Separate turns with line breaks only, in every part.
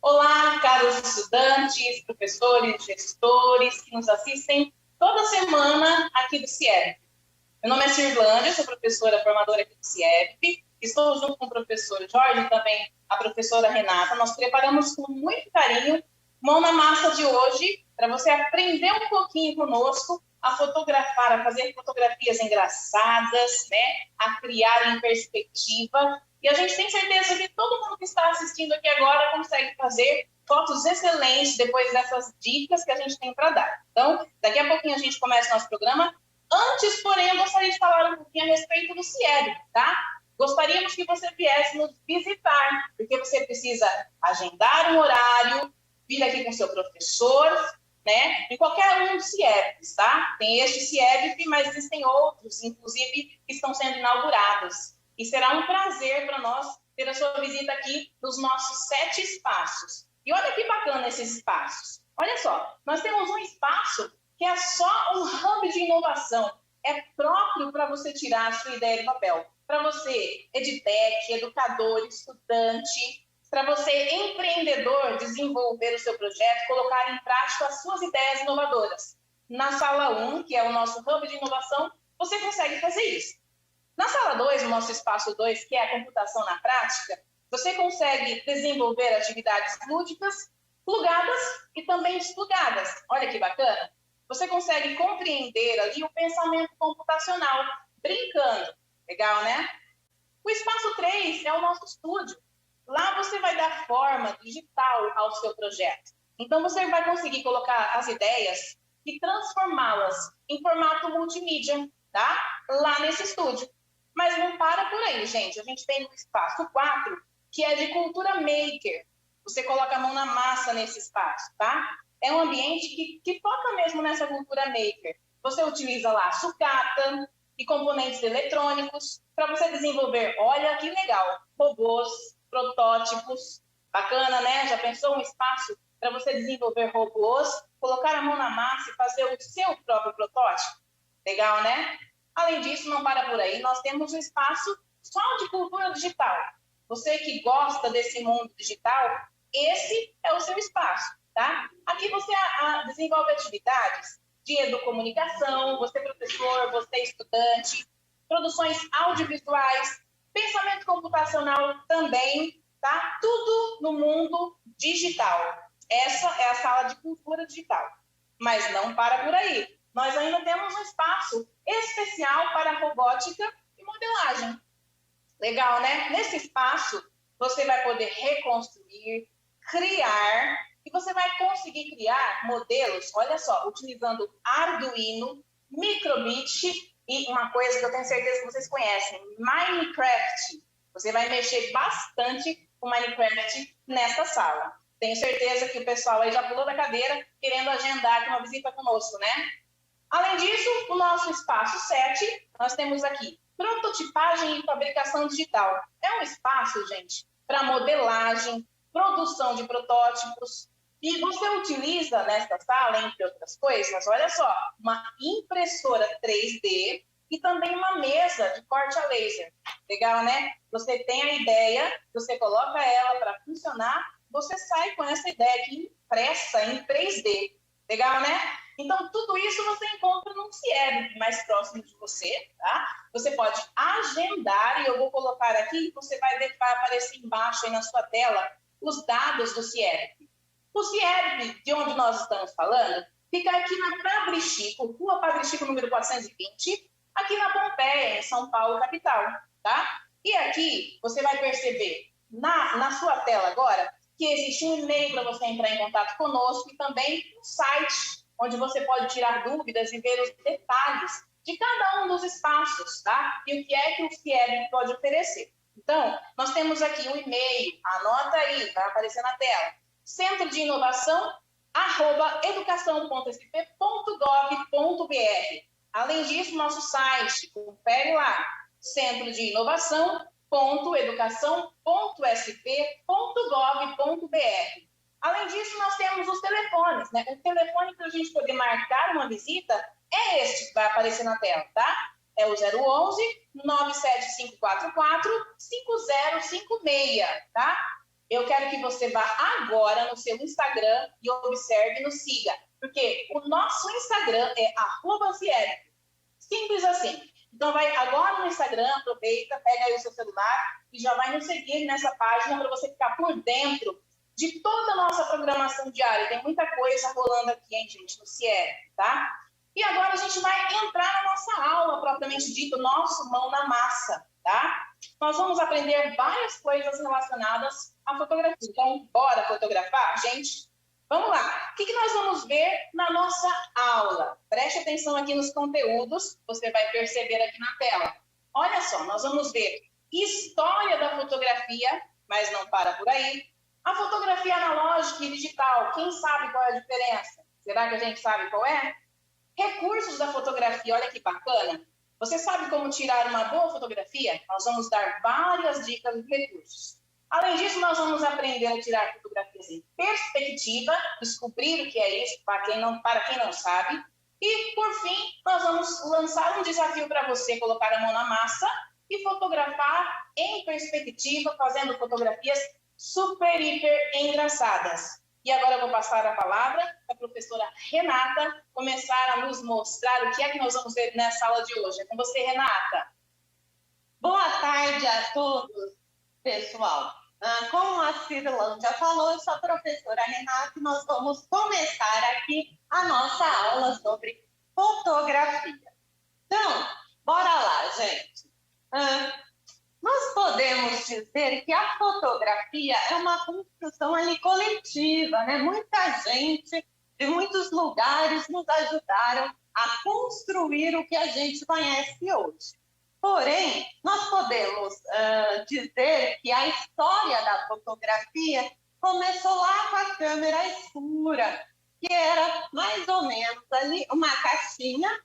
Olá, caros estudantes, professores, gestores que nos assistem toda semana aqui do CIEP. Meu nome é Cirlândia, sou professora formadora aqui do CIEP. Estou junto com o professor Jorge e também a professora Renata. Nós preparamos com muito carinho Mão na Massa de hoje para você aprender um pouquinho conosco a fotografar, a fazer fotografias engraçadas, né? A criar em perspectiva. E a gente tem certeza que todo mundo que está assistindo aqui agora consegue fazer fotos excelentes depois dessas dicas que a gente tem para dar. Então, daqui a pouquinho a gente começa o nosso programa. Antes, porém, eu gostaria de falar um pouquinho a respeito do CIEB, tá? Gostaríamos que você viesse nos visitar, porque você precisa agendar um horário, vir aqui com seu professor, né? Em qualquer um dos CIEBs, tá? Tem este CIEB, mas existem outros, inclusive, que estão sendo inaugurados. E será um prazer para nós ter a sua visita aqui nos nossos 7 espaços. E olha que bacana esses espaços. Olha só, nós temos um espaço que é só um hub de inovação. É próprio para você tirar a sua ideia do papel. Para você, edtech, educador, estudante, para você, empreendedor, desenvolver o seu projeto, colocar em prática as suas ideias inovadoras. Na sala 1, que é o nosso hub de inovação, você consegue fazer isso. Na sala 2, o nosso espaço 2, que é a computação na prática, você consegue desenvolver atividades lúdicas, plugadas e também desplugadas. Olha que bacana! Você consegue compreender ali o pensamento computacional, brincando. Legal, né? O espaço 3 é o nosso estúdio. Lá você vai dar forma digital ao seu projeto. Então, você vai conseguir colocar as ideias e transformá-las em formato multimídia, tá? Lá nesse estúdio. Mas não para por aí, gente. A gente tem o espaço 4, que é de cultura maker. Você coloca a mão na massa nesse espaço, tá? É um ambiente que toca mesmo nessa cultura maker. Você utiliza lá sucata e componentes eletrônicos para você desenvolver, olha que legal, robôs, protótipos. Bacana, né? Já pensou um espaço para você desenvolver robôs, colocar a mão na massa e fazer o seu próprio protótipo? Legal, né? Além disso, não para por aí, nós temos um espaço só de cultura digital. Você que gosta desse mundo digital, esse é o seu espaço, tá? Aqui você desenvolve atividades de educomunicação, você professor, você estudante, produções audiovisuais, pensamento computacional também, tá? Tudo no mundo digital. Essa é a sala de cultura digital. Mas não para por aí. Nós ainda temos um espaço especial para robótica e modelagem. Legal, né? Nesse espaço, você vai poder reconstruir, criar, e você vai conseguir criar modelos, olha só, utilizando Arduino, Microbit e uma coisa que eu tenho certeza que vocês conhecem, Minecraft. Você vai mexer bastante com Minecraft nessa sala. Tenho certeza que o pessoal aí já pulou da cadeira querendo agendar aqui uma visita conosco, né? Além disso, o nosso espaço 7, nós temos aqui prototipagem e fabricação digital. É um espaço, gente, para modelagem, produção de protótipos. E você utiliza nesta sala, entre outras coisas, olha só, uma impressora 3D e também uma mesa de corte a laser. Legal, né? Você tem a ideia, você coloca ela para funcionar, você sai com essa ideia aqui impressa em 3D. Legal, né? Então, tudo isso você encontra no CIEB mais próximo de você, tá? Você pode agendar, e eu vou colocar aqui, você vai ver que vai aparecer embaixo aí na sua tela os dados do CIEB. O CIEB, de onde nós estamos falando, fica aqui na Padre Chico, Rua Padre Chico, número 420, aqui na Pompeia, em São Paulo, capital, tá? E aqui você vai perceber na sua tela agora que existe um e-mail para você entrar em contato conosco e também um site onde você pode tirar dúvidas e ver os detalhes de cada um dos espaços, tá? E o que é que o CIEB pode oferecer. Então, nós temos aqui um e-mail, anota aí, vai aparecer na tela, centrodeinovação@educação.sp.gov.br. Além disso, nosso site, confere lá, centrodeinovação.educação.sp.gov.br. Além disso, nós temos os telefones, né? O telefone para a gente poder marcar uma visita é este que vai aparecer na tela, tá? É o 011 97544 5056, tá? Eu quero que você vá agora no seu Instagram e observe e nos siga, porque o nosso Instagram é @Cieric. Simples assim. Então, vai agora no Instagram, aproveita, pega aí o seu celular e já vai nos seguir nessa página para você ficar por dentro de toda a nossa programação diária. Tem muita coisa rolando aqui, hein, gente, no Cieric, tá? E agora a gente vai entrar na nossa aula, propriamente dito, nosso Mão na Massa, tá? Nós vamos aprender várias coisas relacionadas à fotografia. Então, bora fotografar, gente? Vamos lá. O que nós vamos ver na nossa aula? Preste atenção aqui nos conteúdos, você vai perceber aqui na tela. Olha só, nós vamos ver história da fotografia, mas não para por aí. A fotografia analógica e digital, quem sabe qual é a diferença? Será que a gente sabe qual é? Recursos da fotografia, olha que bacana. Você sabe como tirar uma boa fotografia? Nós vamos dar várias dicas de recursos. Além disso, nós vamos aprender a tirar fotografias em perspectiva, descobrir o que é isso para quem não sabe. E, por fim, nós vamos lançar um desafio para você colocar a mão na massa e fotografar em perspectiva, fazendo fotografias super, hiper engraçadas. E agora eu vou passar a palavra para a professora Renata começar a nos mostrar o que é que nós vamos ver nessa aula de hoje. É com você, Renata.
Boa tarde a todos, pessoal. Como a Cirlândia já falou, eu sou a professora Renata e nós vamos começar aqui a nossa aula sobre fotografia. Então, bora lá, gente. Nós podemos dizer que a fotografia é uma construção ali coletiva, né? Muita gente de muitos lugares nos ajudaram a construir o que a gente conhece hoje. Porém, nós podemos dizer que a história da fotografia começou lá com a câmera escura, que era mais ou menos ali uma caixinha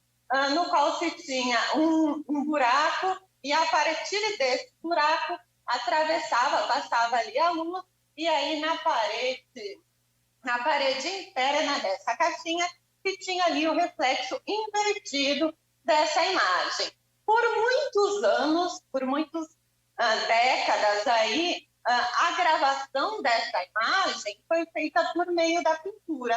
no qual se tinha um buraco, e a partir desse buraco passava ali a luz, e aí na parede interna dessa caixinha que tinha ali o reflexo invertido dessa imagem. Por muitos anos, por muitas décadas aí, a gravação dessa imagem foi feita por meio da pintura.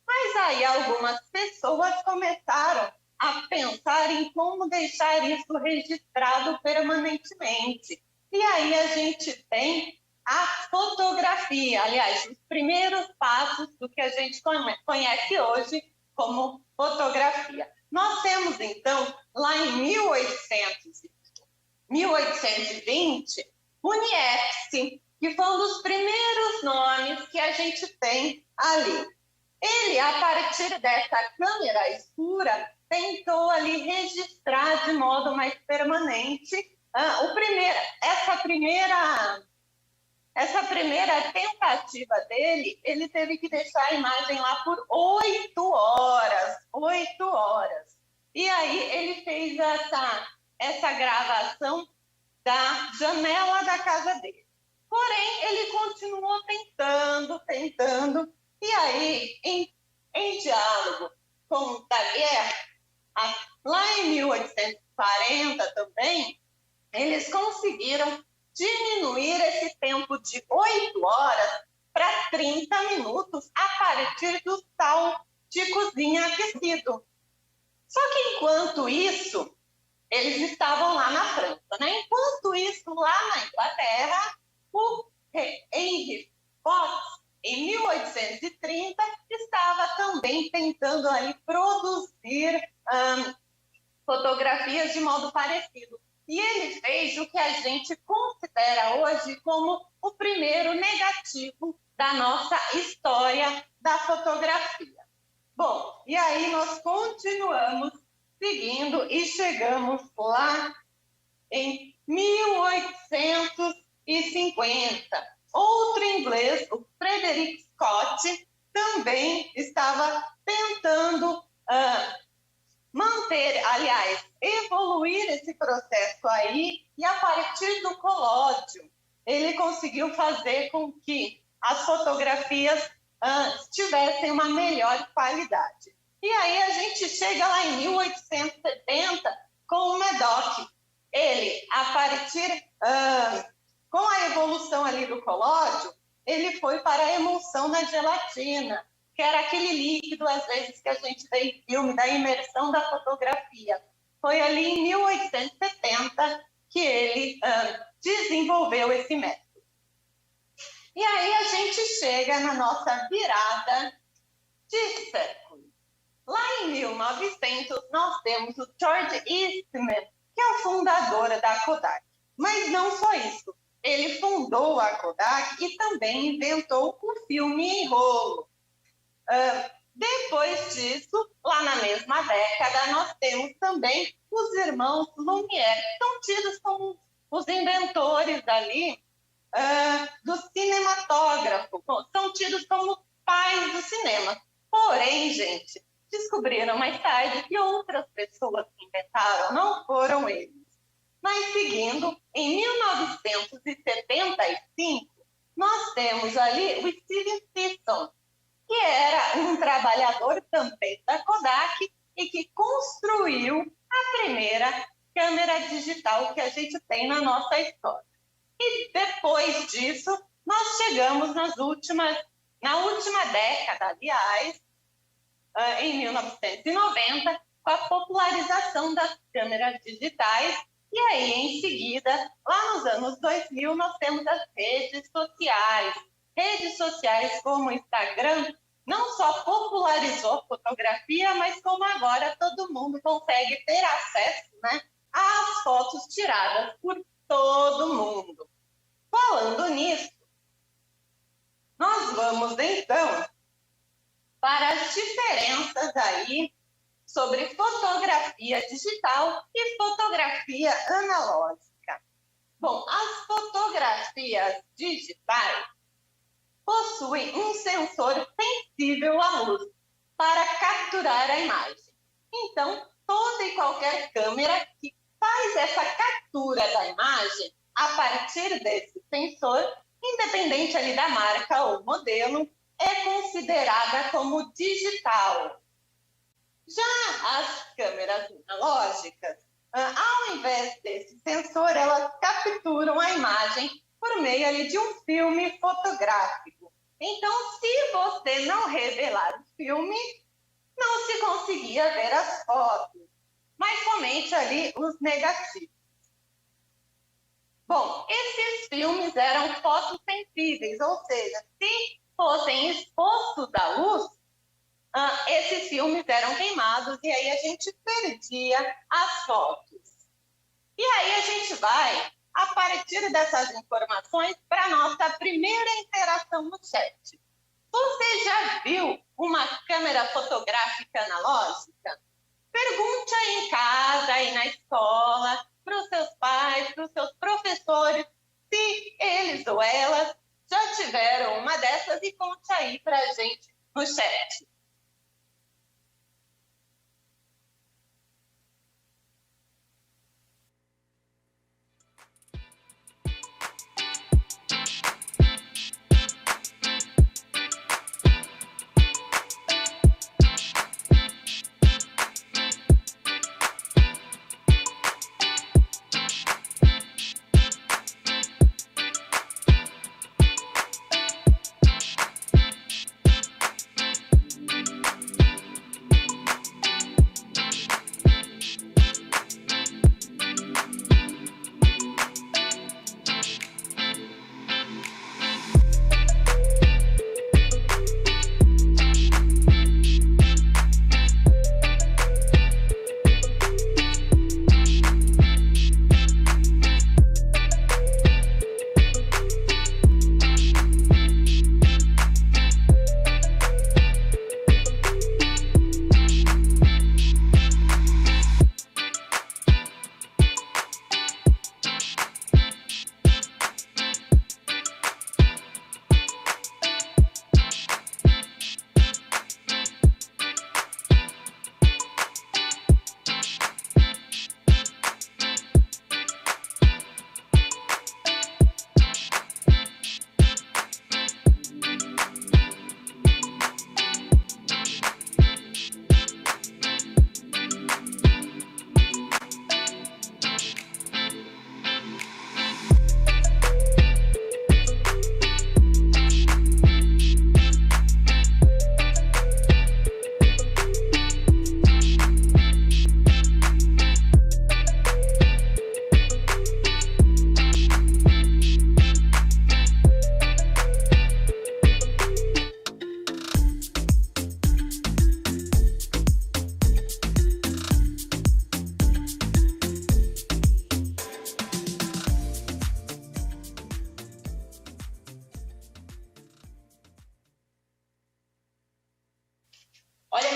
Mas aí algumas pessoas começaram a pensar em como deixar isso registrado permanentemente. E aí a gente tem a fotografia, aliás, os primeiros passos do que a gente conhece hoje como fotografia. Nós temos, então, lá em 1820, o Niepce, que foi um dos primeiros nomes que a gente tem ali. Ele, a partir dessa câmera escura, tentou ali registrar de modo mais permanente essa primeira tentativa dele. Ele teve que deixar a imagem lá por 8 horas. E aí ele fez essa gravação da janela da casa dele. Porém, ele continuou tentando, e aí, em diálogo com Daguerre, lá em 1840 também, eles conseguiram diminuir esse tempo de 8 horas para 30 minutos a partir do sal de cozinha aquecido. Só que enquanto isso, eles estavam lá na França, né? Enquanto isso, lá na Inglaterra, o Henry Fox, em 1830, estava também tentando ali produzir fotografias de modo parecido. E ele fez o que a gente considera hoje como o primeiro negativo da nossa história da fotografia. Bom, e aí nós continuamos seguindo e chegamos lá em 1850. Outro inglês, o Frederick Scott, também estava tentando evoluir esse processo aí, e a partir do colódio, ele conseguiu fazer com que as fotografias tivessem uma melhor qualidade. E aí a gente chega lá em 1870 com o Medoc. Ele, a partir, com a evolução ali do colóide, ele foi para a emulsão na gelatina, que era aquele líquido, às vezes, que a gente vê em filme, da imersão da fotografia. Foi ali em 1870 que ele desenvolveu esse método. E aí a gente chega na nossa virada de século. Lá em 1900, nós temos o George Eastman, que é o fundador da Kodak. Mas não só isso. Ele fundou a Kodak e também inventou o filme em rolo. Depois disso, lá na mesma década, nós temos também os irmãos Lumière, que são tidos como os inventores ali do cinematógrafo, são tidos como pais do cinema. Porém, gente, descobriram mais tarde que outras pessoas que inventaram não foram eles. Mas seguindo, em 1975, nós temos ali o Steven Sisson, que era um trabalhador também da Kodak e que construiu a primeira câmera digital que a gente tem na nossa história. E depois disso, nós chegamos na última década, aliás, em 1990, com a popularização das câmeras digitais. E aí, em seguida, lá nos anos 2000, nós temos as redes sociais. Redes sociais como o Instagram não só popularizou a fotografia, mas como agora todo mundo consegue ter acesso, né, às fotos tiradas por todo mundo. Falando nisso, nós vamos então para as diferenças aí sobre fotografia digital e fotografia analógica. Bom, as fotografias digitais possuem um sensor sensível à luz para capturar a imagem. Então, toda e qualquer câmera que faz essa captura da imagem a partir desse sensor, independente ali da marca ou modelo, é considerada como digital. Já as câmeras analógicas, ao invés desse sensor, elas capturam a imagem por meio ali de um filme fotográfico. Então, se você não revelar o filme, não se conseguia ver as fotos, mas somente ali os negativos. Bom, esses filmes eram fotossensíveis, ou seja, se fossem expostos à luz, esses filmes eram queimados e aí a gente perdia as fotos. E aí a gente vai, a partir dessas informações, para a nossa primeira interação no chat. Você já viu uma câmera fotográfica analógica? Pergunte aí em casa, aí na escola, para os seus pais, para os seus professores, se eles ou elas já tiveram uma dessas e conte aí para a gente no chat.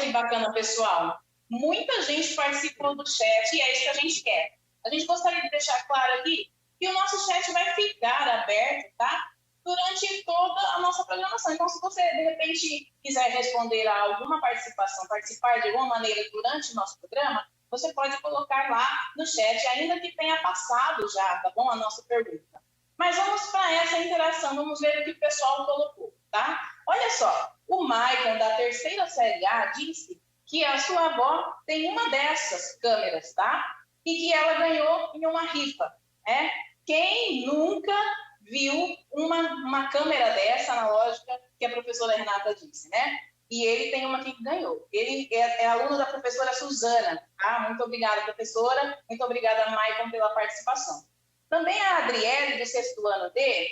que bacana, pessoal. Muita gente participou do chat e é isso que a gente quer. A gente gostaria de deixar claro aqui que o nosso chat vai ficar aberto, tá? Durante toda a nossa programação. Então, se você, de repente, quiser responder a alguma participação, participar de alguma maneira durante o nosso programa, você pode colocar lá no chat, ainda que tenha passado já, tá bom? A nossa pergunta. Mas vamos para essa interação, vamos ver o que o pessoal colocou, tá? Olha só, o Maicon, da terceira série A, disse que a sua avó tem uma dessas câmeras, tá? E que ela ganhou em uma rifa, né? Quem nunca viu uma câmera dessa analógica que a professora Renata disse, né? E ele tem uma aqui que ganhou. Ele é aluno da professora Suzana, tá? Muito obrigada, professora. Muito obrigada, Maicon, pela participação. Também a Adriele, do sexto ano D,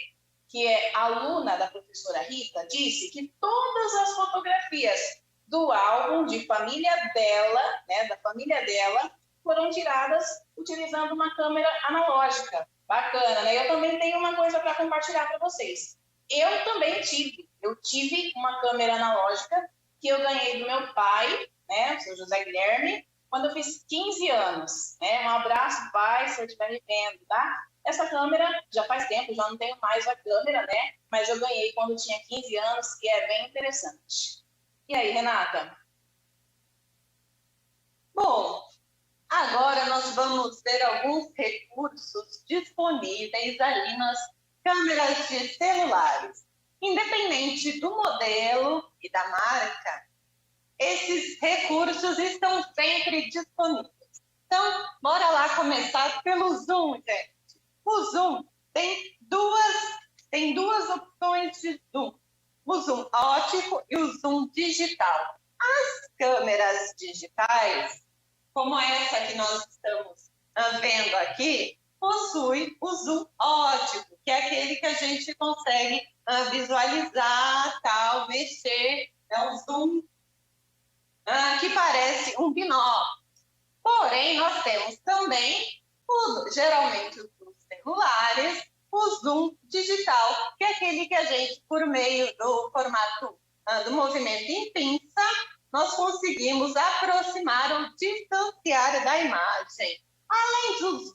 que é aluna da professora Rita, disse que todas as fotografias do álbum de família dela, né, da família dela, foram tiradas utilizando uma câmera analógica. Bacana, né? Eu também tenho uma coisa para compartilhar para vocês. Eu também tive uma câmera analógica que eu ganhei do meu pai, né, o seu José Guilherme, quando eu fiz 15 anos, né? Um abraço, pai, se eu estiver me vendo, tá? Essa câmera já faz tempo, já não tenho mais a câmera, né? Mas eu ganhei quando eu tinha 15 anos e é bem interessante. E aí, Renata?
Bom, agora nós vamos ver alguns recursos disponíveis ali nas câmeras de celulares. Independente do modelo e da marca, esses recursos estão sempre disponíveis. Então, bora lá começar pelo zoom, gente. O zoom tem duas opções de zoom. O zoom óptico e o zoom digital. As câmeras digitais, como essa que nós estamos vendo aqui, possui o zoom óptico, que é aquele que a gente consegue visualizar, tal, mexer. É um zoom que parece um binóculo. Porém, nós temos também, geralmente os celulares, o zoom digital, que é aquele que a gente, por meio do formato do movimento em pinça, nós conseguimos aproximar ou distanciar da imagem.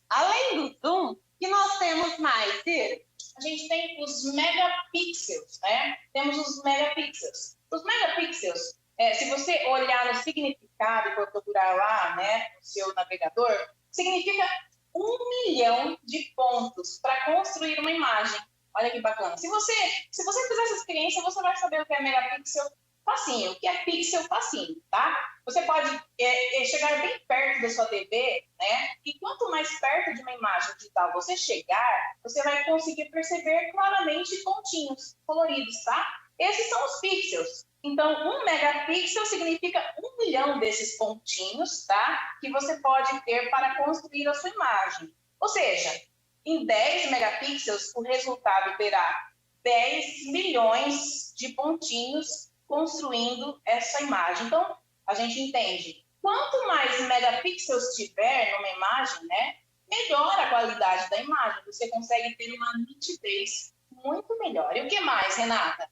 Além do zoom, que nós temos mais, Ciro?
A gente tem os megapixels, né? Temos os megapixels. Os megapixels, se você olhar no significado e for procurar lá, né, no seu navegador, significa 1 milhão de pontos para construir uma imagem. Olha que bacana. Se você fizer essa experiência, você vai saber o que é megapixel facinho, o que é pixel facinho, tá? Você pode chegar bem perto da sua TV, né? E quanto mais perto de uma imagem digital você chegar, você vai conseguir perceber claramente pontinhos coloridos, tá? Esses são os pixels. Então, 1 megapixel significa 1 milhão desses pontinhos, tá? Que você pode ter para construir a sua imagem. Ou seja, em 10 megapixels, o resultado terá 10 milhões de pontinhos construindo essa imagem. Então, a gente entende, quanto mais megapixels tiver numa imagem, né, melhor a qualidade da imagem. Você consegue ter uma nitidez muito melhor. E o que mais, Renata?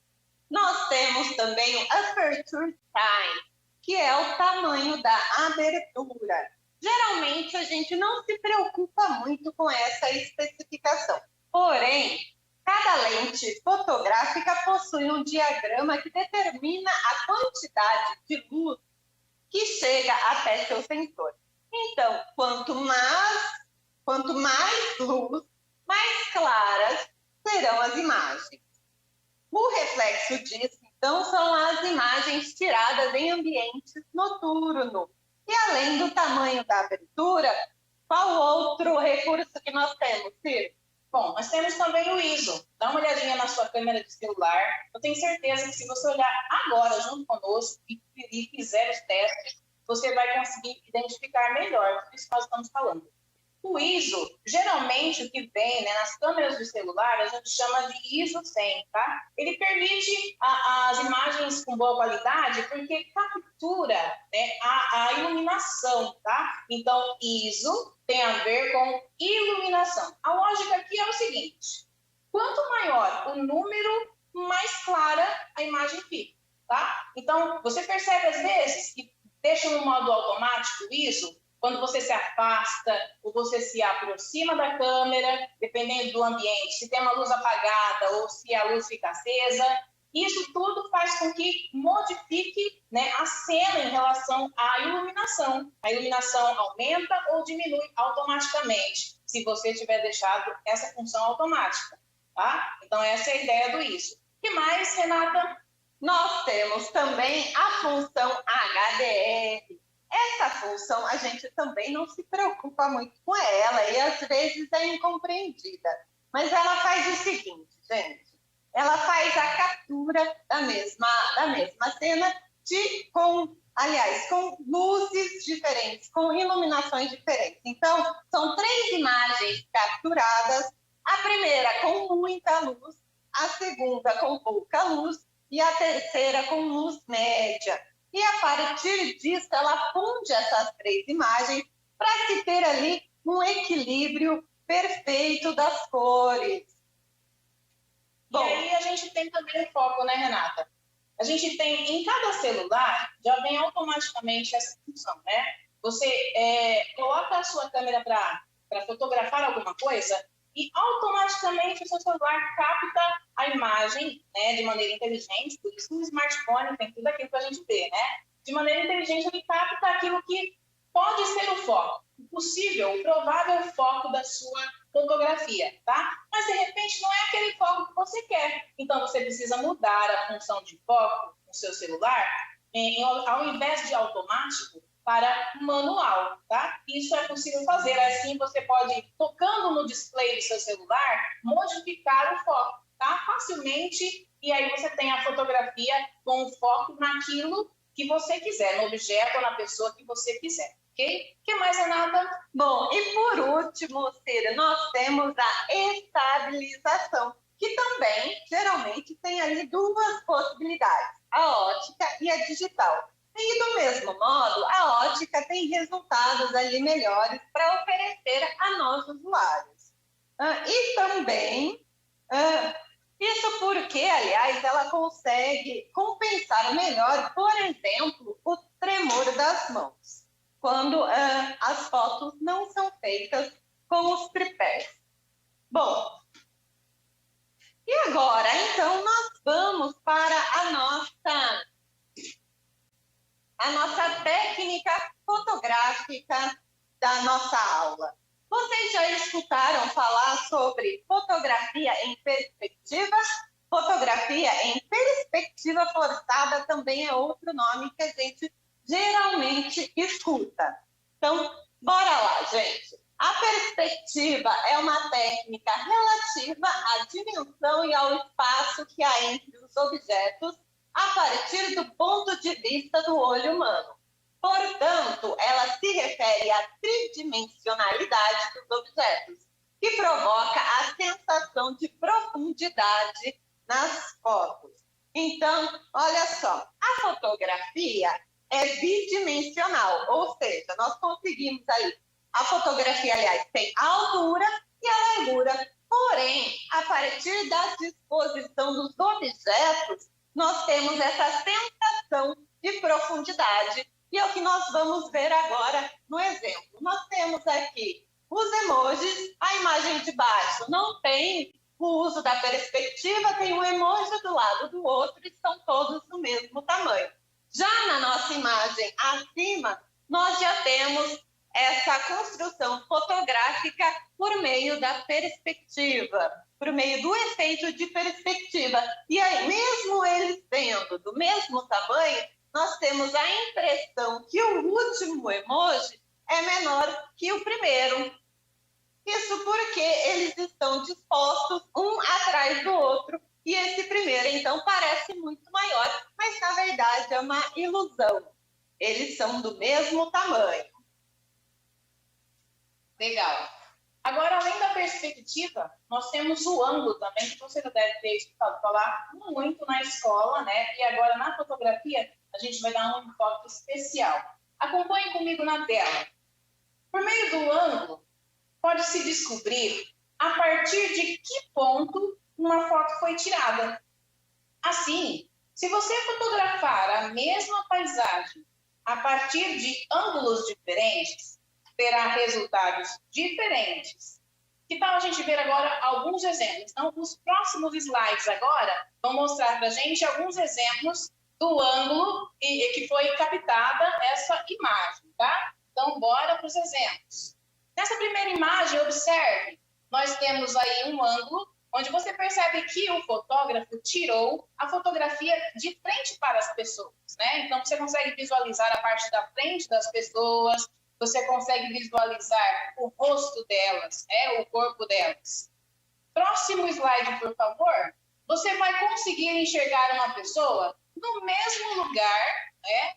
Nós temos também o aperture time, que é o tamanho da abertura. Geralmente, a gente não se preocupa muito com essa especificação. Porém, cada lente fotográfica possui um diagrama que determina a quantidade de luz que chega até seu sensor. Então, quanto mais luz, mais claras serão as imagens. O reflexo disso, então, são as imagens tiradas em ambientes noturnos. E além do tamanho da abertura, qual outro recurso que nós temos, Ciro?
Bom, nós temos também o ISO. Dá uma olhadinha na sua câmera de celular. Eu tenho certeza que se você olhar agora junto conosco e fizer os testes, você vai conseguir identificar melhor tudo isso que nós estamos falando. O ISO, geralmente o que vem, né, nas câmeras do celular, a gente chama de ISO 100, tá? Ele permite as imagens com boa qualidade porque captura, né, a iluminação, tá? Então, ISO tem a ver com iluminação. A lógica aqui é o seguinte, quanto maior o número, mais clara a imagem fica, tá? Então, você percebe às vezes que deixa no modo automático ISO, quando você se afasta ou você se aproxima da câmera, dependendo do ambiente, se tem uma luz apagada ou se a luz fica acesa, isso tudo faz com que modifique, né, a cena em relação à iluminação. A iluminação aumenta ou diminui automaticamente, se você tiver deixado essa função automática, tá? Então, essa é a ideia do ISO. O que mais, Renata?
Nós temos também a função HDR. Essa função a gente também não se preocupa muito com ela e às vezes é incompreendida. Mas ela faz o seguinte, gente. Ela faz a captura da mesma cena com luzes diferentes, com iluminações diferentes. Então, são 3 imagens capturadas. A primeira com muita luz, a segunda com pouca luz e a terceira com luz média. E a partir disso, ela funde essas 3 imagens para se ter ali um equilíbrio perfeito das cores.
Bom, e aí a gente tem também o foco, né, Renata? A gente tem, em cada celular, já vem automaticamente essa função, né? Você coloca a sua câmera para fotografar alguma coisa e automaticamente o seu celular capta a imagem, né, de maneira inteligente, por isso no smartphone tem tudo aquilo que a gente vê, né? De maneira inteligente ele capta aquilo que pode ser o foco, o possível, o provável foco da sua fotografia, tá? Mas de repente não é aquele foco que você quer, então você precisa mudar a função de foco no seu celular, ao invés de automático, para manual, tá? Isso é possível fazer, assim você pode, tocando no display do seu celular, modificar o foco, tá? Facilmente, e aí você tem a fotografia com o foco naquilo que você quiser, no objeto ou na pessoa que você quiser, ok? O que mais, Renata?
Bom, e por último, Cira, nós temos a estabilização, que também, geralmente, tem ali 2 possibilidades, a ótica e a digital. E do mesmo modo, a ótica tem resultados ali melhores para oferecer a nós usuários. E também, isso porque, aliás, ela consegue compensar melhor, por exemplo, o tremor das mãos, quando as fotos não são feitas com os tripés. Bom, e agora, então, nós vamos para a nossa técnica fotográfica da nossa aula. Vocês já escutaram falar sobre fotografia em perspectiva? Fotografia em perspectiva forçada também é outro nome que a gente geralmente escuta. Então, bora lá, gente. A perspectiva é uma técnica relativa à dimensão e ao espaço que há entre os objetos a partir do ponto de vista do olho humano. Portanto, ela se refere à tridimensionalidade dos objetos, que provoca a sensação de profundidade nas fotos. Então, olha só, a fotografia é bidimensional, ou seja, nós conseguimos aí, a fotografia, aliás, tem a altura e a largura, porém, a partir da disposição dos objetos, nós temos essa sensação de profundidade, e é o que nós vamos ver agora no exemplo. Nós temos aqui os emojis, a imagem de baixo não tem o uso da perspectiva, tem um emoji do lado do outro e são todos do mesmo tamanho. Já na nossa imagem acima, nós já temos essa construção fotográfica por meio da perspectiva, por meio do efeito de perspectiva. E aí, mesmo eles sendo do mesmo tamanho, nós temos a impressão que o último emoji é menor que o primeiro. Isso porque eles estão dispostos um atrás do outro e esse primeiro, então, parece muito maior, mas na verdade é uma ilusão. Eles são do mesmo tamanho.
Legal. Agora, além da perspectiva, nós temos o ângulo também, que você já deve ter escutado falar muito na escola, né? E agora na fotografia a gente vai dar um enfoque especial. Acompanhe comigo na tela. Por meio do ângulo, pode-se descobrir a partir de que ponto uma foto foi tirada. Assim, se você fotografar a mesma paisagem a partir de ângulos diferentes, terá resultados diferentes. Que tal a gente ver agora alguns exemplos? Então, os próximos slides agora vão mostrar para a gente alguns exemplos do ângulo que foi captada essa imagem, tá? Então, bora para os exemplos. Nessa primeira imagem, observe, nós temos aí um ângulo onde você percebe que o fotógrafo tirou a fotografia de frente para as pessoas, né? Então, você consegue visualizar a parte da frente das pessoas, você consegue visualizar o rosto delas, né? O corpo delas. Próximo slide, por favor. Você vai conseguir enxergar uma pessoa no mesmo lugar, né?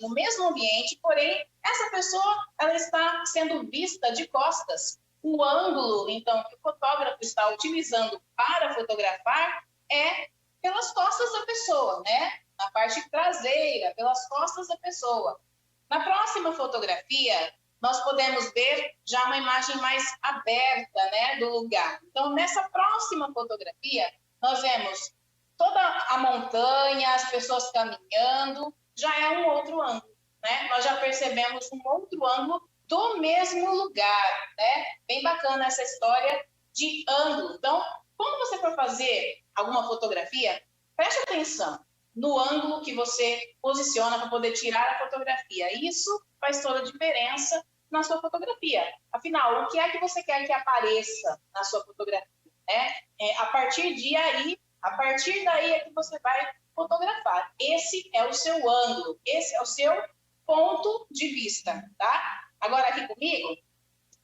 No mesmo ambiente, porém, essa pessoa ela está sendo vista de costas. O ângulo, então, que o fotógrafo está utilizando para fotografar é pelas costas da pessoa, né? Na parte traseira, pelas costas da pessoa. Na próxima fotografia, nós podemos ver já uma imagem mais aberta, né, do lugar. Então, nessa próxima fotografia, nós vemos toda a montanha, as pessoas caminhando, já é um outro ângulo, né? Nós já percebemos um outro ângulo do mesmo lugar, né? Bem bacana essa história de ângulo. Então, quando você for fazer alguma fotografia, preste atenção no ângulo que você posiciona para poder tirar a fotografia. Isso faz toda a diferença na sua fotografia. Afinal, o que é que você quer que apareça na sua fotografia, né? A partir daí é que você vai fotografar. Esse é o seu ângulo, esse é o seu ponto de vista, tá? Agora aqui comigo,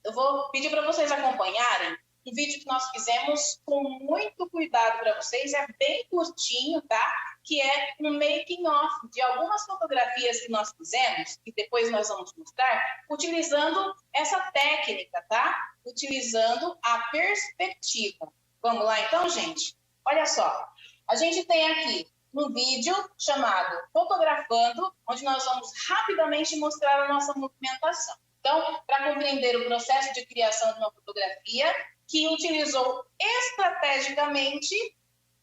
eu vou pedir para vocês acompanharem um vídeo que nós fizemos com muito cuidado para vocês, é bem curtinho, tá? Que é um making of de algumas fotografias que nós fizemos, que depois nós vamos mostrar, utilizando essa técnica, tá? Utilizando a perspectiva. Vamos lá então, gente? Olha só, a gente tem aqui um vídeo chamado Fotografando, onde nós vamos rapidamente mostrar a nossa movimentação. Então, para compreender o processo de criação de uma fotografia, que utilizou estrategicamente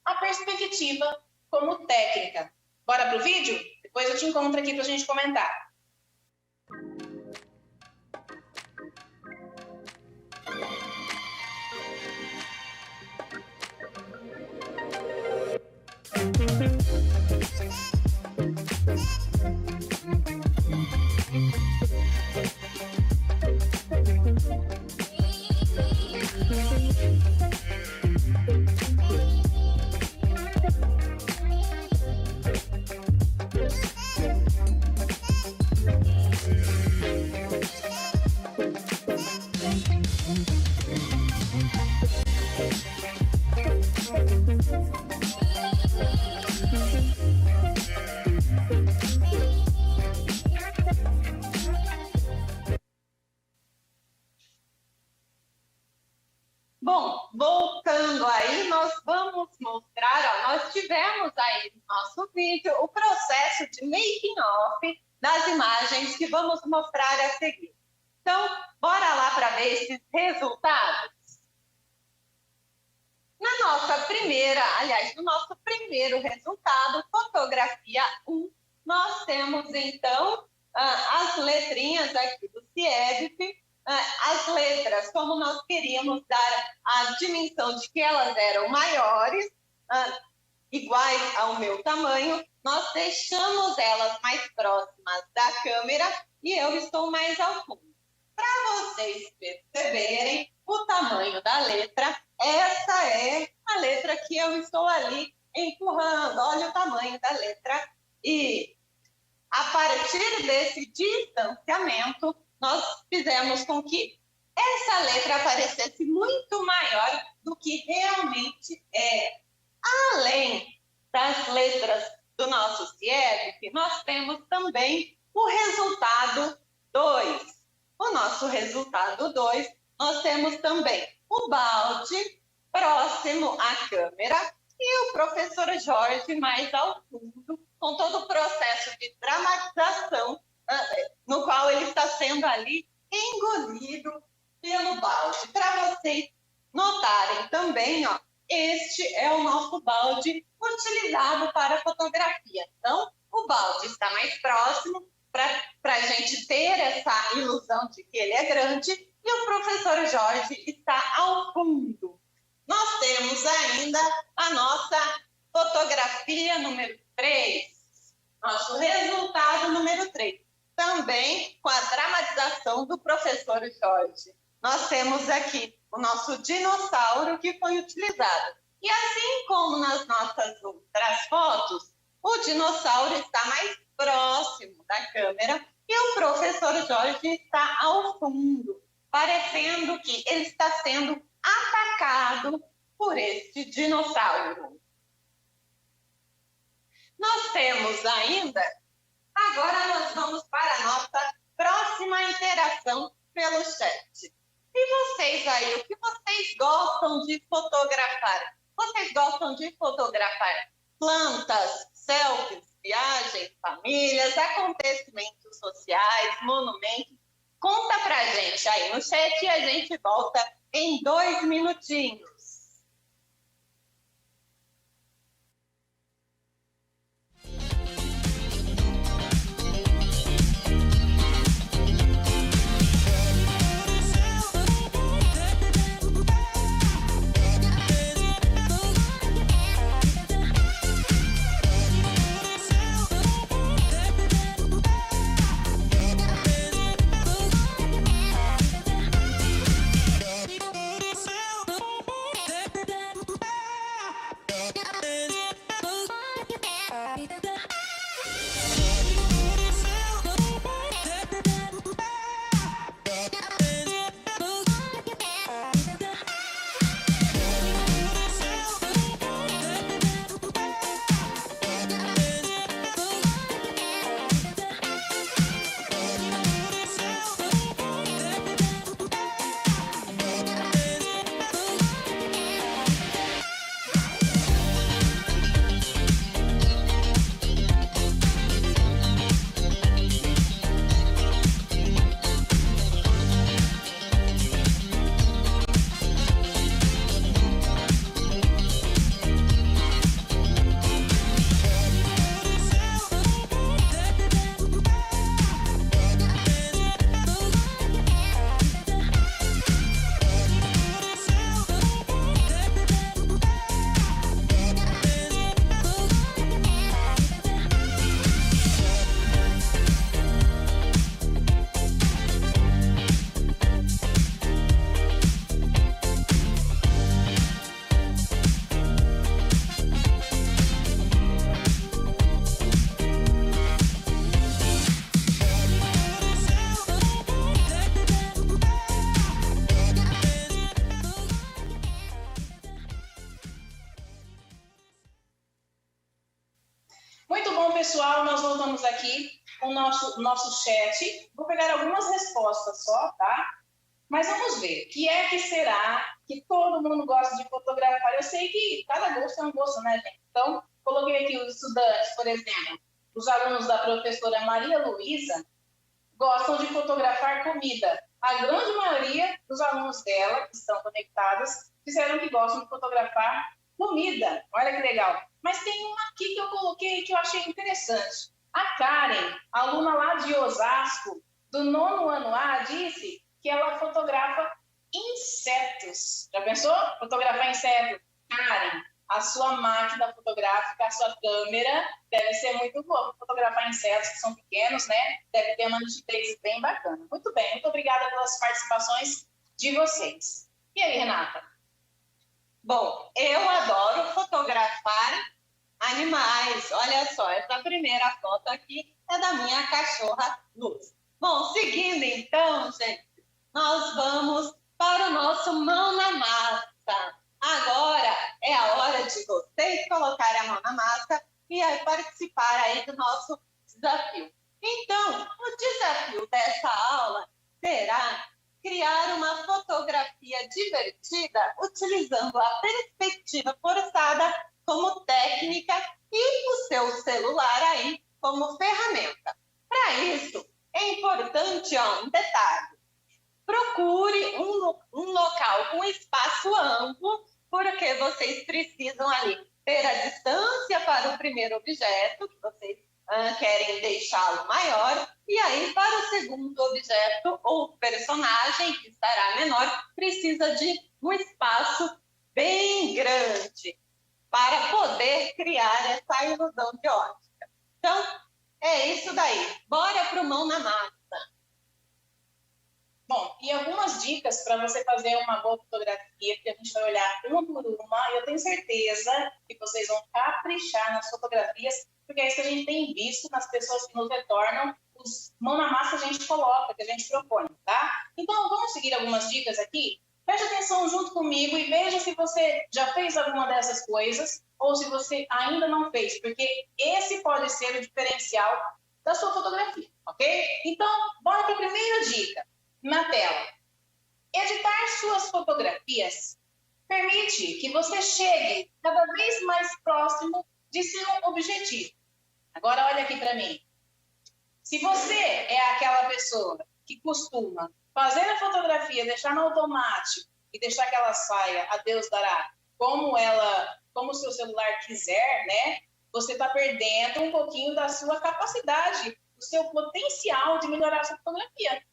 a perspectiva como técnica. Bora para o vídeo? Depois eu te encontro aqui para a gente comentar.
Bom, voltando aí, nós vamos mostrar, nós tivemos aí no nosso vídeo o processo de making off das imagens que vamos mostrar a seguir. Então, bora lá para ver esses resultados. No nosso primeiro resultado, fotografia 1, nós temos então as letrinhas aqui do CIEDP, as letras, como nós queríamos dar a dimensão de que elas eram maiores, iguais ao meu tamanho, nós deixamos elas mais próximas da câmera e eu estou mais ao fundo. Para vocês perceberem o tamanho da letra, essa é a letra que eu estou ali empurrando. Olha o tamanho da letra. E a partir desse distanciamento, nós fizemos com que essa letra aparecesse muito maior do que realmente é. Além das letras do nosso CIEDP, nós temos também o resultado 2. O nosso resultado 2, nós temos também o balde próximo à câmera e o professor Jorge mais ao fundo, com todo o processo de dramatização no qual ele está sendo ali engolido pelo balde. Para vocês notarem também, este é o nosso balde utilizado para fotografia. Então, o balde está mais próximo essa ilusão de que ele é grande, e o professor Jorge está ao fundo. Nós temos ainda a nossa fotografia número 3, nosso resultado número 3, também com a dramatização do professor Jorge. Nós temos aqui o nosso dinossauro que foi utilizado. E assim como nas nossas outras fotos, o dinossauro está mais próximo da câmera e o professor Jorge está ao fundo, parecendo que ele está sendo atacado por este dinossauro. Nós temos ainda, agora nós vamos para a nossa próxima interação pelo chat. E vocês aí, o que vocês gostam de fotografar? Vocês gostam de fotografar plantas, selfies, viagens, famílias, acontecimentos sociais, monumentos? Conta pra gente aí no chat e a gente volta em 2 minutinhos.
Pessoal, nós voltamos aqui com o nosso chat. Vou pegar algumas respostas só, tá? Mas vamos ver. O que é que será que todo mundo gosta de fotografar? Eu sei que cada gosto é um gosto, né, gente? Então, coloquei aqui os estudantes, por exemplo, os alunos da professora Maria Luísa gostam de fotografar comida. A grande maioria dos alunos dela, que estão conectados, disseram que gostam de fotografar comida. Olha que legal. Mas tem uma aqui que eu coloquei que eu achei interessante. A Karen, aluna lá de Osasco, do 9º ano A, disse que ela fotografa insetos. Já pensou? Fotografar insetos? Karen, a sua máquina fotográfica, a sua câmera deve ser muito boa para fotografar insetos que são pequenos, né? Deve ter uma nitidez bem bacana. Muito bem, muito obrigada pelas participações de vocês. E aí, Renata?
Bom, eu adoro fotografar animais. Olha só, essa primeira foto aqui é da minha cachorra Luz. Bom, seguindo então, gente, nós vamos para o nosso Mão na Massa. Agora é a hora de vocês colocarem a mão na massa e participar aí do nosso desafio. Então, o desafio dessa aula será criar uma fotografia divertida utilizando a perspectiva forçada como técnica e o seu celular aí como ferramenta. Para isso, é importante um detalhe. Procure um local com espaço amplo, porque vocês precisam ali ter a distância para o primeiro objeto, que vocês querem deixá-lo maior, e aí para o segundo objeto ou personagem, que estará menor, precisa de um espaço bem grande para poder criar essa ilusão de ótica. Então, é isso daí. Bora pro mão na massa.
Bom, e algumas dicas para você fazer uma boa fotografia, que a gente vai olhar uma por uma, e eu tenho certeza que vocês vão caprichar nas fotografias, porque é isso que a gente tem visto nas pessoas que nos retornam, os mão na massa a gente coloca, que a gente propõe, tá? Então, vamos seguir algumas dicas aqui? Preste atenção junto comigo e veja se você já fez alguma dessas coisas ou se você ainda não fez, porque esse pode ser o diferencial da sua fotografia, ok? Então, bora para a primeira dica. Na tela. Editar suas fotografias permite que você chegue cada vez mais próximo de seu objetivo. Agora olha aqui para mim. Se você é aquela pessoa que costuma fazer a fotografia, deixar no automático e deixar que ela saia, a Deus dará, como o seu celular quiser, né? Você está perdendo um pouquinho da sua capacidade, do seu potencial de melhorar a sua fotografia.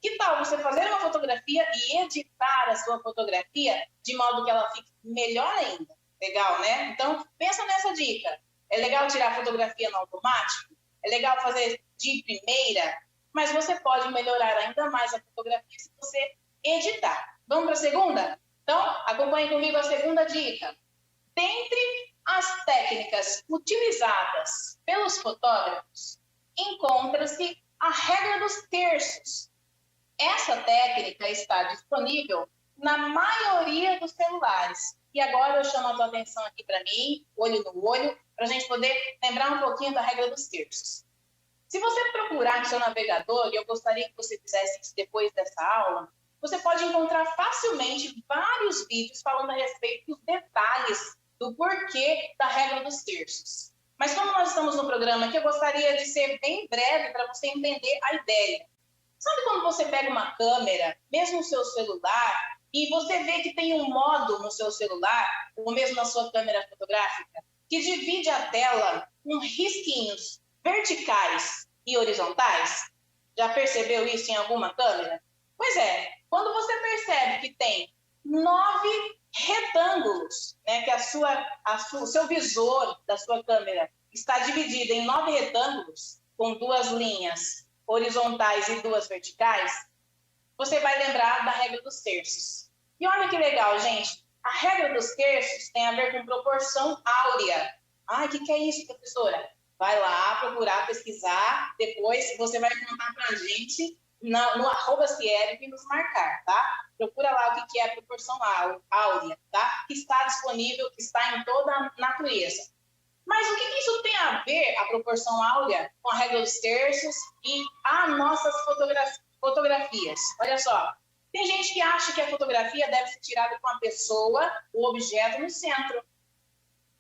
Que tal você fazer uma fotografia e editar a sua fotografia de modo que ela fique melhor ainda? Legal, né? Então, pensa nessa dica. É legal tirar a fotografia no automático? É legal fazer de primeira? Mas você pode melhorar ainda mais a fotografia se você editar. Vamos para a segunda? Então, acompanhe comigo a segunda dica. Dentre as técnicas utilizadas pelos fotógrafos, encontra-se a regra dos terços. Essa técnica está disponível na maioria dos celulares. E agora eu chamo a tua atenção aqui para mim, olho no olho, para a gente poder lembrar um pouquinho da regra dos terços. Se você procurar no seu navegador, e eu gostaria que você fizesse isso depois dessa aula, você pode encontrar facilmente vários vídeos falando a respeito dos detalhes do porquê da regra dos terços. Mas como nós estamos no programa aqui, eu gostaria de ser bem breve para você entender a ideia. Sabe quando você pega uma câmera, mesmo no seu celular, e você vê que tem um modo no seu celular, ou mesmo na sua câmera fotográfica, que divide a tela com risquinhos verticais e horizontais? Já percebeu isso em alguma câmera? Pois é, quando você percebe que tem 9 retângulos, né, que o seu visor da sua câmera está dividido em 9 retângulos, com 2 linhas horizontais e 2 verticais, você vai lembrar da regra dos terços. E olha que legal, gente. A regra dos terços tem a ver com proporção áurea. Ah, o que é isso, professora? Vai lá procurar, pesquisar. Depois você vai contar pra gente no @Cieric e nos marcar, tá? Procura lá o que é a proporção áurea, tá? Que está disponível, que está em toda a natureza. Mas o que isso tem a ver, a proporção áurea, com a regra dos terços e as nossas fotografias? Olha só, tem gente que acha que a fotografia deve ser tirada com a pessoa, o objeto no centro.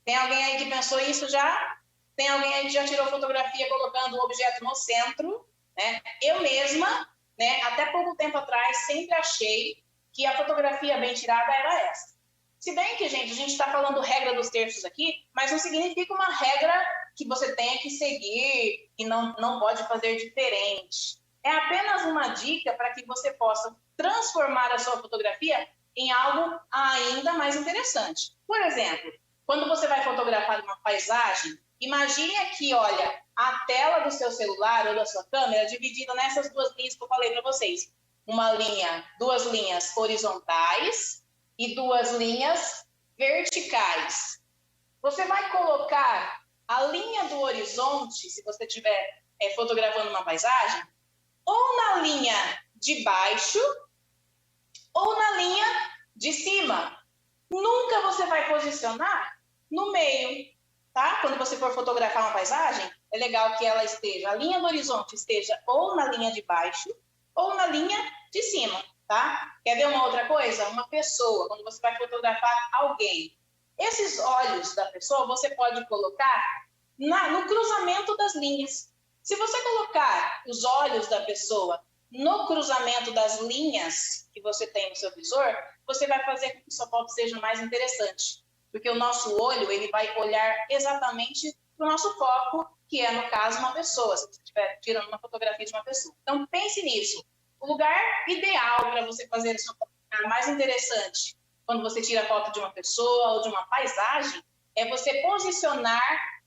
Tem alguém aí que pensou isso já? Tem alguém aí que já tirou fotografia colocando o objeto no centro? Né? Eu mesma, né, até pouco tempo atrás, sempre achei que a fotografia bem tirada era essa. Se bem que, gente, a gente está falando regra dos terços aqui, mas não significa uma regra que você tenha que seguir e não pode fazer diferente. É apenas uma dica para que você possa transformar a sua fotografia em algo ainda mais interessante. Por exemplo, quando você vai fotografar uma paisagem, imagine aqui, olha, a tela do seu celular ou da sua câmera dividida nessas 2 linhas que eu falei para vocês. 2 linhas horizontais e 2 linhas verticais. Você vai colocar a linha do horizonte, se você estiver fotografando uma paisagem, ou na linha de baixo ou na linha de cima. Nunca você vai posicionar no meio, tá? Quando você for fotografar uma paisagem, é legal que ela esteja, a linha do horizonte esteja ou na linha de baixo ou na linha de cima. Tá? Quer ver uma outra coisa? Uma pessoa, quando você vai fotografar alguém, esses olhos da pessoa você pode colocar no cruzamento das linhas. Se você colocar os olhos da pessoa no cruzamento das linhas que você tem no seu visor, você vai fazer com que sua foto seja mais interessante. Porque o nosso olho, ele vai olhar exatamente para o nosso foco, que é, no caso, uma pessoa, se você estiver tirando uma fotografia de uma pessoa. Então, pense nisso. O lugar ideal para você fazer a sua fotografia mais interessante, quando você tira a foto de uma pessoa ou de uma paisagem, é você posicionar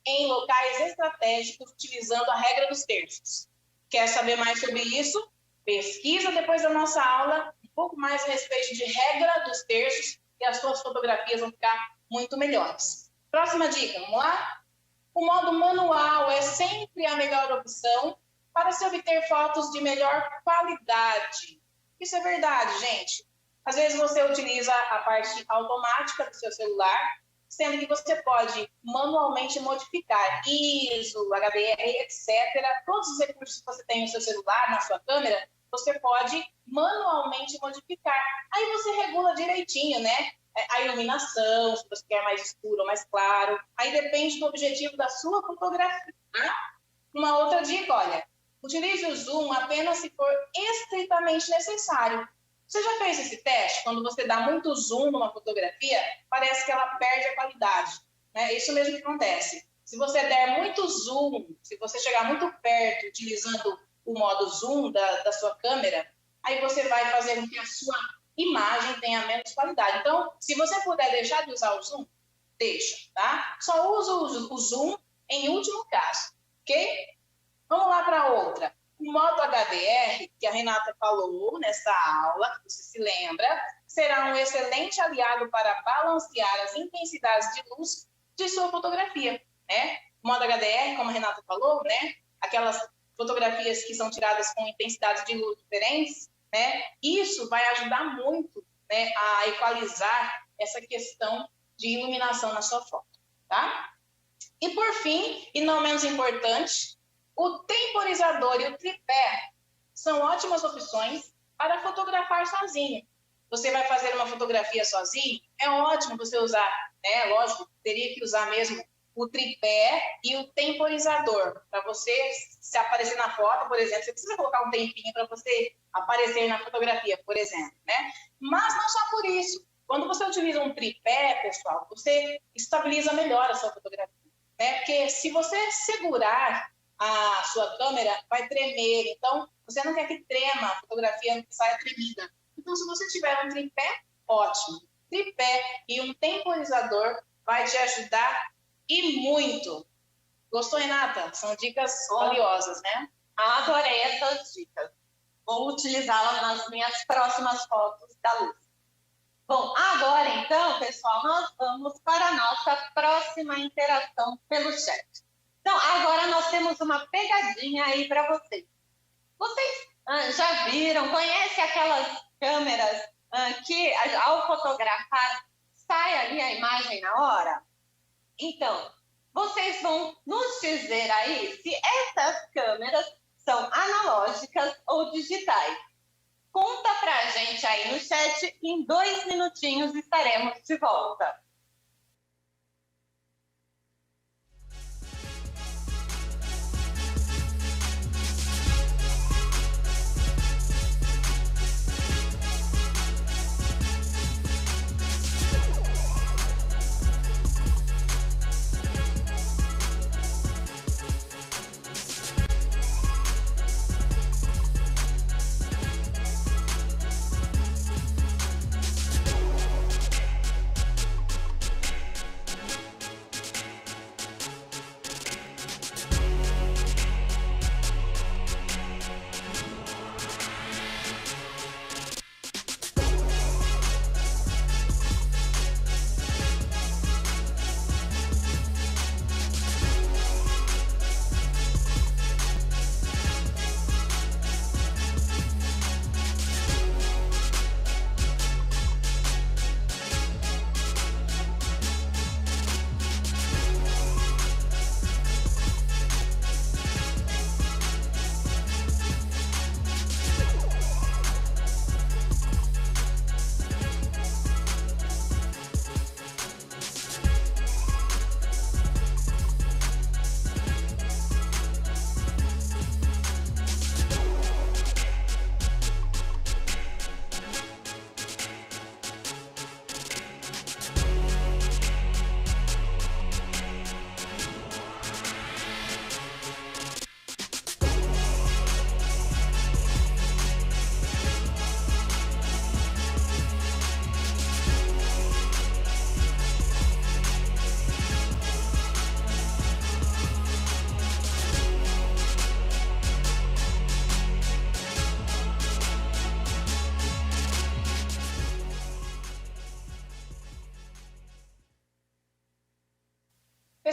em locais estratégicos, utilizando a regra dos terços. Quer saber mais sobre isso? Pesquisa depois da nossa aula um pouco mais a respeito de regra dos terços e as suas fotografias vão ficar muito melhores. Próxima dica, vamos lá? O modo manual é sempre a melhor opção para se obter fotos de melhor qualidade. Isso é verdade, gente. Às vezes você utiliza a parte automática do seu celular, sendo que você pode manualmente modificar ISO, HDR, etc. Todos os recursos que você tem no seu celular, na sua câmera, você pode manualmente modificar. Aí você regula direitinho, né? A iluminação, se você quer mais escuro ou mais claro. Aí depende do objetivo da sua fotografia. Tá? Uma outra dica, olha, utilize o zoom apenas se for estritamente necessário. Você já fez esse teste? Quando você dá muito zoom numa fotografia, parece que ela perde a qualidade. Né? Isso mesmo que acontece. Se você der muito zoom, se você chegar muito perto utilizando o modo zoom da sua câmera, aí você vai fazer com que a sua imagem tenha menos qualidade. Então, se você puder deixar de usar o zoom, deixa, tá? Só usa o zoom em último caso, ok? Vamos lá para outra. O modo HDR, que a Renata falou nessa aula, que você se lembra, será um excelente aliado para balancear as intensidades de luz de sua fotografia, né? O modo HDR, como a Renata falou, né? Aquelas fotografias que são tiradas com intensidades de luz diferentes, né? Isso vai ajudar muito, né, a equalizar essa questão de iluminação na sua foto, tá? E por fim, e não menos importante, o temporizador e o tripé são ótimas opções para fotografar sozinho. Você vai fazer uma fotografia sozinho, é ótimo você usar, né? Lógico, teria que usar mesmo o tripé e o temporizador. Para você se aparecer na foto, por exemplo, você precisa colocar um tempinho para você aparecer na fotografia, por exemplo, né? Mas não só por isso. Quando você utiliza um tripé, pessoal, você estabiliza melhor a sua fotografia, né? Porque se você segurar a sua câmera, vai tremer. Então, você não quer que trema, a fotografia saia tremida. Então, se você tiver um tripé, ótimo. Tripé e um temporizador vai te ajudar e muito. Gostou, Renata? São dicas valiosas, né?
Adorei essas dicas. Vou utilizá-las nas minhas próximas fotos da luz. Bom, agora então, pessoal, nós vamos para a nossa próxima interação pelo chat. Então, agora nós temos uma pegadinha aí para vocês. Vocês já viram, conhecem aquelas câmeras que, ao fotografar, sai ali a imagem na hora? Então, vocês vão nos dizer aí se essas câmeras são analógicas ou digitais. Conta pra gente aí no chat, em 2 minutinhos estaremos de volta.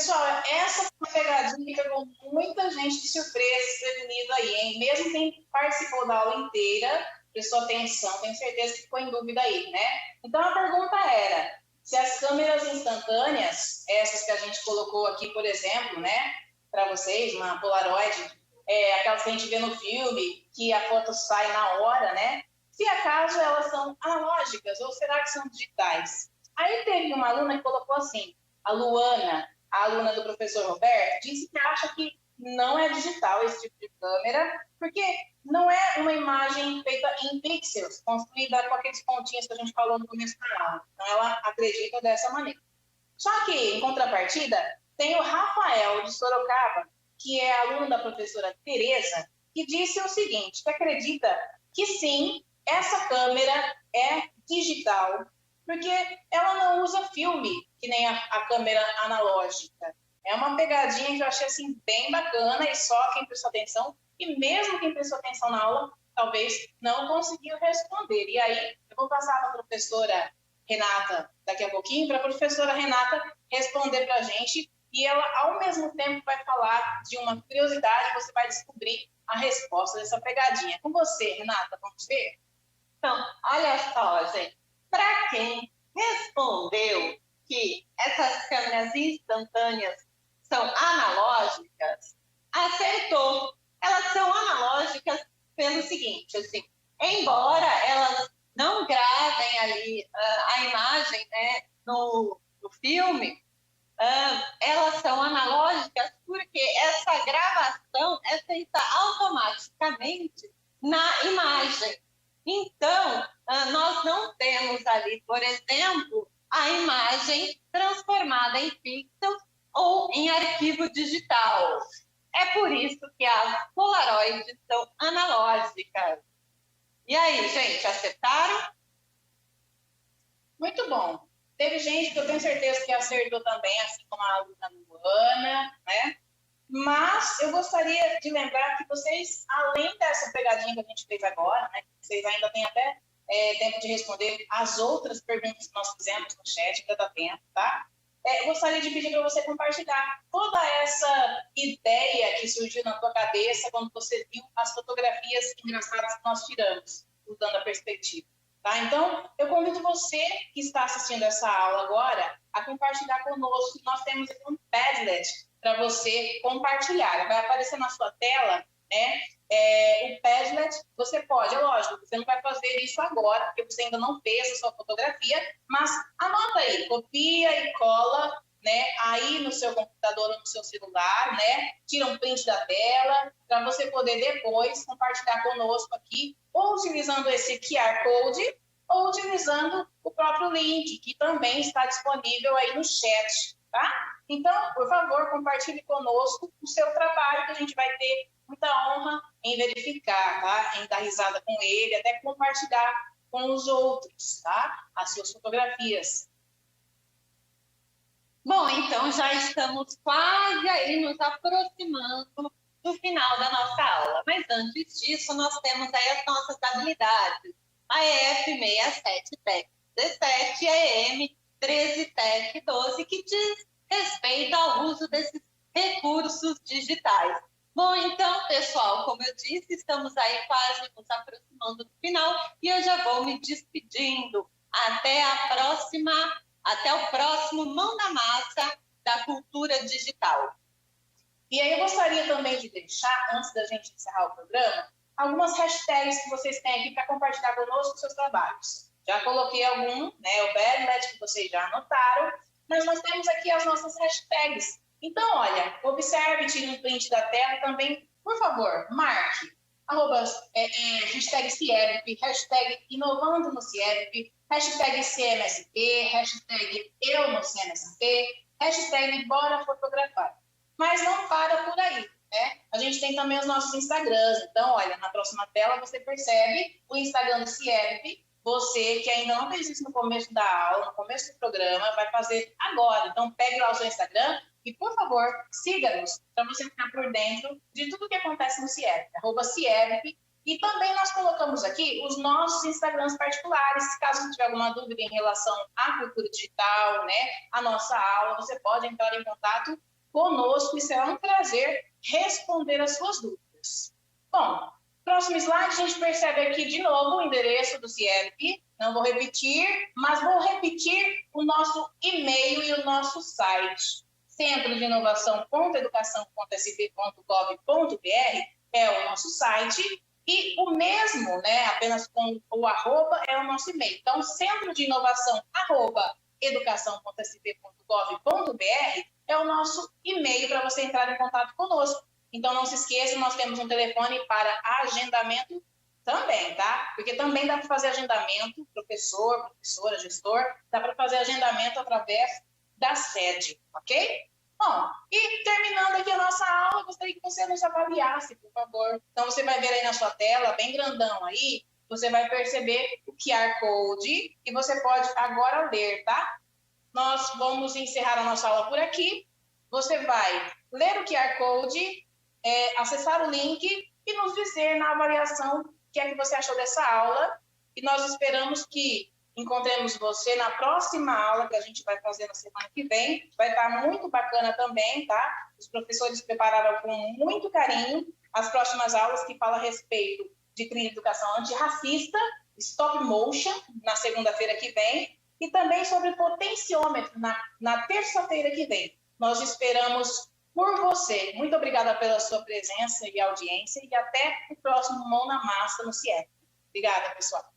Pessoal, essa foi uma pegadinha que pegou muita gente de surpresa, desprevenido aí, hein? Mesmo quem participou da aula inteira, prestou atenção, tenho certeza que ficou em dúvida aí, né? Então, a pergunta era, se as câmeras instantâneas, essas que a gente colocou aqui, por exemplo, né, para vocês, uma Polaroid, aquelas que a gente vê no filme, que a foto sai na hora, né? Se acaso elas são analógicas ou será que são digitais? Aí teve uma aluna que colocou assim, a Luana, a aluna do professor Roberto, disse que acha que não é digital esse tipo de câmera, porque não é uma imagem feita em pixels, construída com aqueles pontinhos que a gente falou no começo da aula. Então, ela acredita dessa maneira. Só que, em contrapartida, tem o Rafael de Sorocaba, que é aluno da professora Tereza, que disse o seguinte, que acredita que sim, essa câmera é digital, porque ela não usa filme, que nem a câmera analógica. É uma pegadinha que eu achei assim, bem bacana e só quem prestou atenção, e mesmo quem prestou atenção na aula, talvez não conseguiu responder. E aí, eu vou passar para a professora Renata daqui a pouquinho, para a professora Renata responder para a gente, e ela, ao mesmo tempo, vai falar de uma curiosidade, você vai descobrir a resposta dessa pegadinha. Com você, Renata, vamos ver?
Então, olha só, gente, para quem respondeu que essas câmeras instantâneas são analógicas, acertou. Elas são analógicas pelo seguinte, assim, embora elas não gravem ali a imagem, né, no filme, elas são analógicas porque essa gravação é feita automaticamente na imagem. Então, nós não temos ali, por exemplo, a imagem transformada em pixels ou em arquivo digital. É por isso que as Polaroids são analógicas. E aí, gente, acertaram?
Muito bom. Teve gente que eu tenho certeza que acertou também, assim como a aluna Luana, né? Mas eu gostaria de lembrar que vocês, além dessa pegadinha que a gente fez agora, né, vocês ainda têm até tempo de responder as outras perguntas que nós fizemos no chat, ainda dá tempo, tá? Eu gostaria de pedir para você compartilhar toda essa ideia que surgiu na tua cabeça quando você viu as fotografias engraçadas que nós tiramos, mudando a perspectiva. Tá? Então, eu convido você que está assistindo essa aula agora a compartilhar conosco. Nós temos aqui um Padlet para você compartilhar. Vai aparecer na sua tela, né? O Padlet, você pode, é lógico, você não vai fazer isso agora, porque você ainda não fez a sua fotografia, mas anota aí, copia e cola, né? Aí no seu computador ou no seu celular, né? Tira um print da tela, para você poder depois compartilhar conosco aqui, ou utilizando esse QR Code, ou utilizando o próprio link, que também está disponível aí no chat, tá? Então, por favor, compartilhe conosco o seu trabalho, que a gente vai ter muita honra em verificar, tá? Em dar risada com ele, até compartilhar com os outros, tá? As suas fotografias.
Bom, então já estamos quase aí nos aproximando do final da nossa aula. Mas antes disso, nós temos aí as nossas habilidades. A EF67 Tec 17 e a EM 13 Tec 12, que diz respeito ao uso desses recursos digitais. Bom, então, pessoal, como eu disse, estamos aí quase nos aproximando do final e eu já vou me despedindo. Até o próximo Mão na Massa da Cultura Digital.
E aí eu gostaria também de deixar, antes da gente encerrar o programa, algumas hashtags que vocês têm aqui para compartilhar conosco os seus trabalhos. Já coloquei algum, né, o Badlet, que vocês já anotaram, mas nós temos aqui as nossas hashtags. Então, olha, observe, tire um print da tela também, por favor, marque, hashtag CIERP, hashtag inovando no CIERP, hashtag CMSP, hashtag eu no CMSP, hashtag bora fotografar. Mas não para por aí, né? A gente tem também os nossos Instagrams. Então, olha, na próxima tela você percebe o Instagram do CIERP. Você que ainda não fez isso no começo da aula, no começo do programa, vai fazer agora. Então, pegue lá o seu Instagram e, por favor, siga-nos para você ficar por dentro de tudo que acontece no CIERP, @CIERP. E também nós colocamos aqui os nossos Instagrams particulares. Caso você tiver alguma dúvida em relação à cultura digital, né, à nossa aula, você pode entrar em contato conosco e será um prazer responder as suas dúvidas. Bom, próximo slide, a gente percebe aqui de novo o endereço do CIEP. Não vou repetir, mas vou repetir o nosso e-mail e o nosso site. Centro de Inovação.educação.sp.gov.br é o nosso site. E o mesmo, né, apenas com o arroba, é o nosso e-mail. Então, centro de inovação, @educação.sp.gov.br é o nosso e-mail para você entrar em contato conosco. Então, não se esqueça, nós temos um telefone para agendamento também, tá? Porque também dá para fazer agendamento, professor, professora, gestor, dá para fazer agendamento através da sede, ok? Bom, e terminando aqui a nossa aula, gostaria que você nos avaliasse, por favor. Então, você vai ver aí na sua tela, bem grandão aí, você vai perceber o QR Code e você pode agora ler, tá? Nós vamos encerrar a nossa aula por aqui. Você vai ler o QR Code, acessar o link e nos dizer na avaliação o que é que você achou dessa aula. E nós esperamos que encontremos você na próxima aula que a gente vai fazer na semana que vem. Vai estar muito bacana também, tá? Os professores prepararam com muito carinho as próximas aulas que falam a respeito de trilha de educação antirracista, stop motion, na segunda-feira que vem, e também sobre potenciômetro na terça-feira que vem. Nós esperamos por você. Muito obrigada pela sua presença e audiência e até o próximo Mão na Massa no CIEP. Obrigada, pessoal.